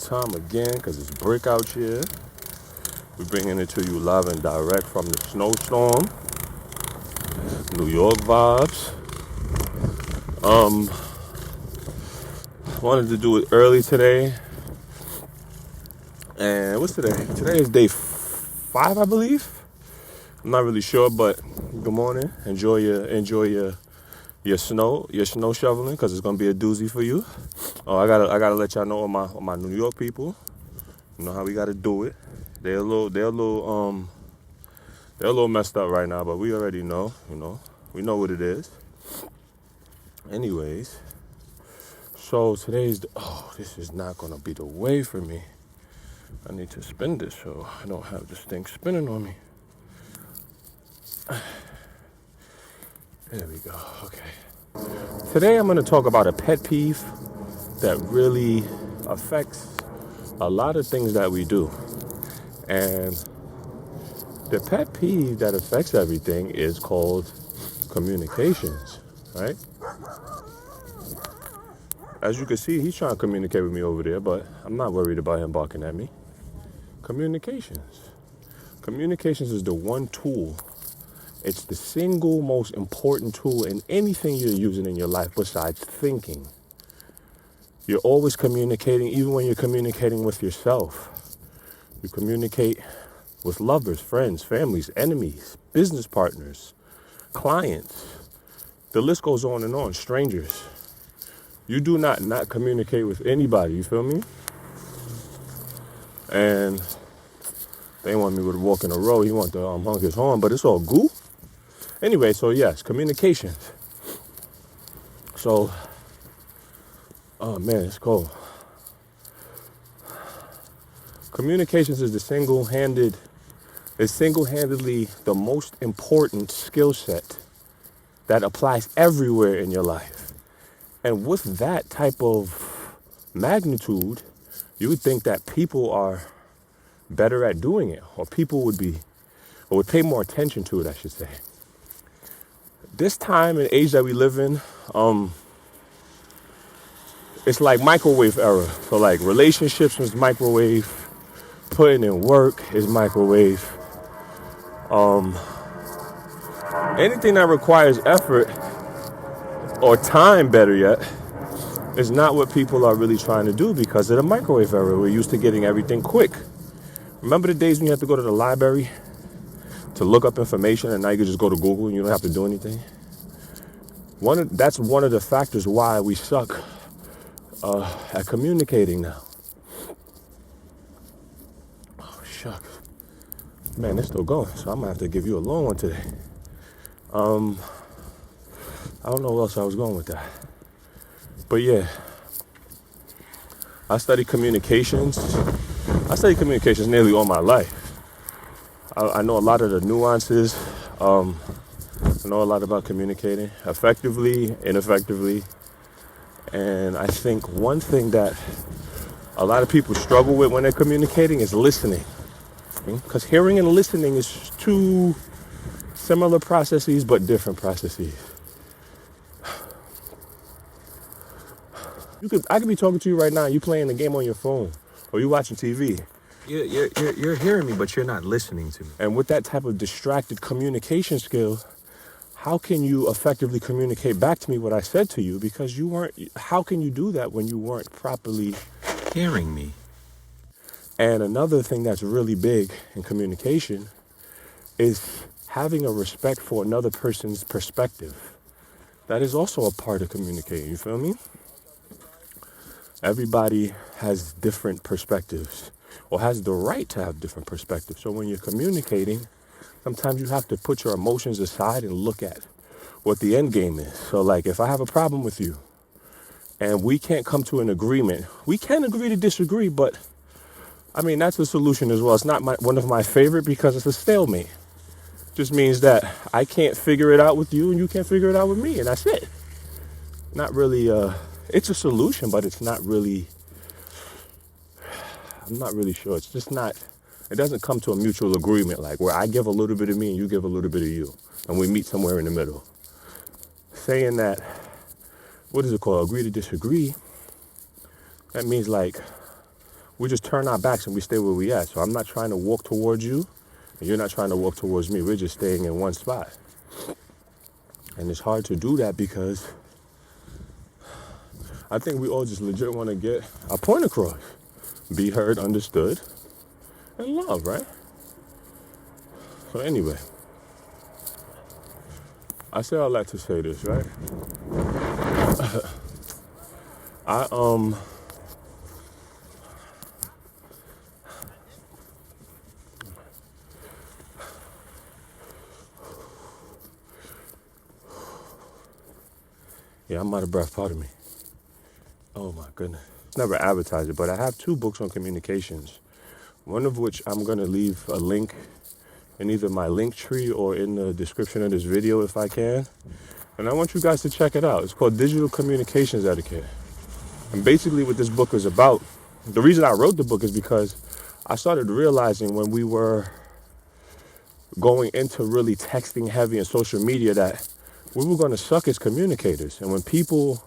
time again because it's breakout here. We're bringing it to you live and direct from the snowstorm. New York vibes. Wanted to do it early today. And what's today? Today is day 5, I believe. I'm not really sure, but good morning. Enjoy your snow shoveling because it's gonna be a doozy for you. Oh, I gotta let y'all know all my New York people. You know how we gotta do it. They're a little messed up right now, but we already know. We know what it is. Anyways, so this is not gonna be the way for me. I need to spin this so I don't have this thing spinning on me. There we go. Okay. Today I'm going to talk about a pet peeve that really affects a lot of things that we do. And the pet peeve that affects everything is called communications, right? As you can see, he's trying to communicate with me over there, but I'm not worried about him barking at me. Communications. Communications is the one tool. It's the single most important tool in anything you're using in your life besides thinking. You're always communicating, even when you're communicating with yourself. You communicate with lovers, friends, families, enemies, business partners, clients. The list goes on and on, strangers. You do not communicate with anybody, you feel me? And they want me to walk in a row. He want to honk his horn, but it's all goo. Anyway, so yes, communications. So, oh man, it's cold. Communications is single-handedly the most important skill set that applies everywhere in your life. And with that type of magnitude, you would think that people are better at doing it, or people would pay more attention to it, I should say. This time and age that we live in, it's like microwave era. So like relationships is microwave, putting in work is microwave. Anything that requires effort or time, better yet, is not what people are really trying to do because of the microwave era. We're used to getting everything quick. Remember the days when you had to go to the library to look up information and now you can just go to Google and you don't have to do anything? That's one of the factors why we suck at communicating now. Oh, shucks. Man, it's still going, so I'm going to have to give you a long one today. I don't know where else I was going with that. But yeah, I studied communications nearly all my life. I know a lot of the nuances. I know a lot about communicating effectively, ineffectively. And I think one thing that a lot of people struggle with when they're communicating is listening. Because hearing and listening is two similar processes, but different processes. I could be talking to you right now, you playing the game on your phone, or you watching TV. You're hearing me, but you're not listening to me. And with that type of distracted communication skill, how can you effectively communicate back to me what I said to you? Because how can you do that when you weren't properly hearing me? And another thing that's really big in communication is having a respect for another person's perspective. That is also a part of communicating, you feel me? Everybody has different perspectives or has the right to have different perspectives. So when you're communicating, sometimes you have to put your emotions aside and look at what the end game is. So like if I have a problem with you and we can't come to an agreement, we can agree to disagree, but I mean, that's a solution as well. It's not one of my favorite because it's a stalemate. Just means that I can't figure it out with you and you can't figure it out with me, and that's it. Not really, it's a solution, but it's not really, I'm not really sure. It's just not, it doesn't come to a mutual agreement like where I give a little bit of me and you give a little bit of you, and we meet somewhere in the middle. Saying that, what is it called? Agree to disagree. That means like, we just turn our backs and we stay where we at. So I'm not trying to walk towards you, and you're not trying to walk towards me. We're just staying in one spot. And it's hard to do that because I think we all just legit want to get our point across. Be heard, understood, and loved, right? So anyway, I say all that to say this, right? I Yeah, I'm out of breath, pardon me. Oh my goodness. Never advertised it, but I have 2 books on communications. One of which I'm gonna leave a link in either my link tree or in the description of this video if I can. And I want you guys to check it out. It's called Digital Communications Etiquette. And basically what this book is about, the reason I wrote the book is because I started realizing when we were going into really texting heavy and social media that we were going to suck as communicators. And when people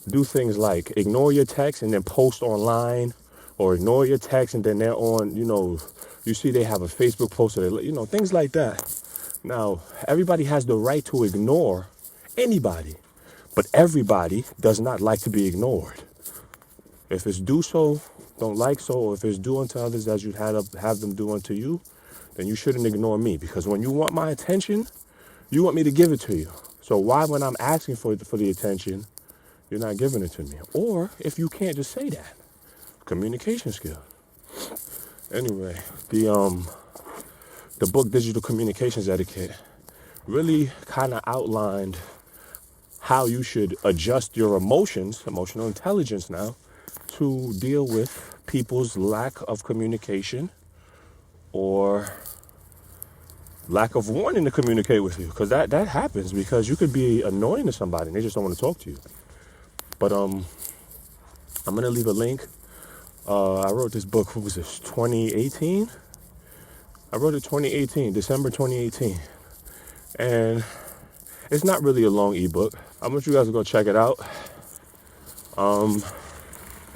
do things like ignore your text and then post online, or ignore your text and then they're on, you see they have a Facebook post, or things like that. Now, everybody has the right to ignore anybody, but everybody does not like to be ignored. If it's do so, don't like so, or if it's do unto others as you'd have them do unto you, then you shouldn't ignore me. Because when you want my attention, you want me to give it to you. So why, when I'm asking for the attention, you're not giving it to me? Or if you can't, just say that. Communication skill. Anyway, the book Digital Communications Etiquette really kind of outlined how you should adjust your emotions, emotional intelligence now, to deal with people's lack of communication or lack of wanting to communicate with you. Because that happens, because you could be annoying to somebody and they just don't want to talk to you. But I'm going to leave a link. I wrote this book, what was this, 2018? I wrote it 2018, December 2018. And it's not really a long ebook. I want you guys to go check it out.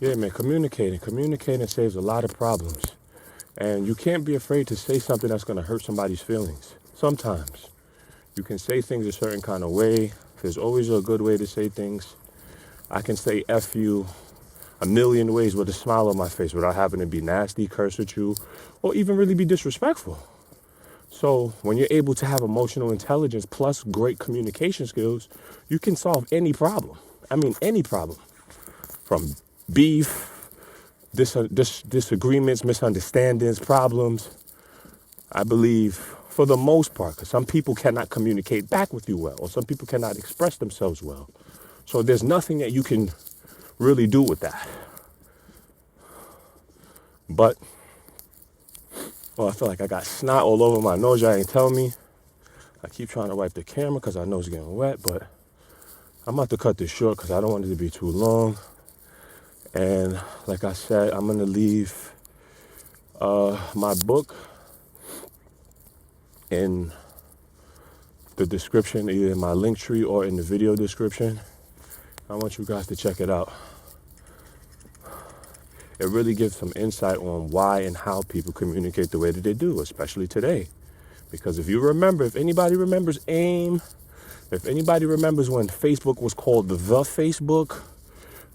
Yeah, man, communicating saves a lot of problems. And you can't be afraid to say something that's going to hurt somebody's feelings. Sometimes you can say things a certain kind of way. There's always a good way to say things. I can say F you a million ways with a smile on my face without having to be nasty, curse at you, or even really be disrespectful. So when you're able to have emotional intelligence plus great communication skills, you can solve any problem. I mean, any problem. From beef, disagreements, misunderstandings, problems. I believe, for the most part, because some people cannot communicate back with you well, or some people cannot express themselves well. So there's nothing that you can really do with that. But, I feel like I got snot all over my nose. Y'all ain't tell me. I keep trying to wipe the camera because I know it's getting wet, but I'm about to cut this short because I don't want it to be too long. And like I said, I'm going to leave my book in the description, either in my link tree or in the video description. I want you guys to check it out. It really gives some insight on why and how people communicate the way that they do, especially today. Because if anybody remembers AIM, if anybody remembers when Facebook was called the Facebook,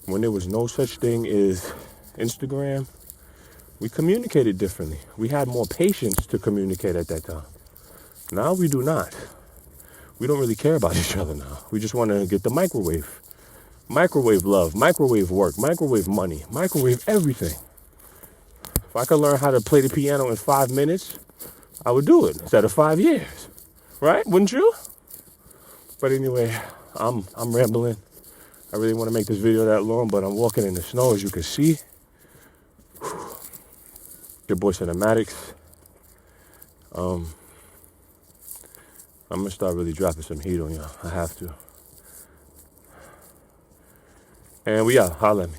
when there was no such thing as Instagram, we communicated differently. We had more patience to communicate at that time. Now we do not. We don't really care about each other now. We just want to get the microwave. Microwave love, microwave work, microwave money, microwave everything. If I could learn how to play the piano in 5 minutes, I would do it instead of 5 years. Right? Wouldn't you? But anyway, I'm rambling. I really want to make this video that long, but I'm walking in the snow, as you can see. Your boy Cinematics. I'm going to start really dropping some heat on y'all. I have to. And we out. Holla at me.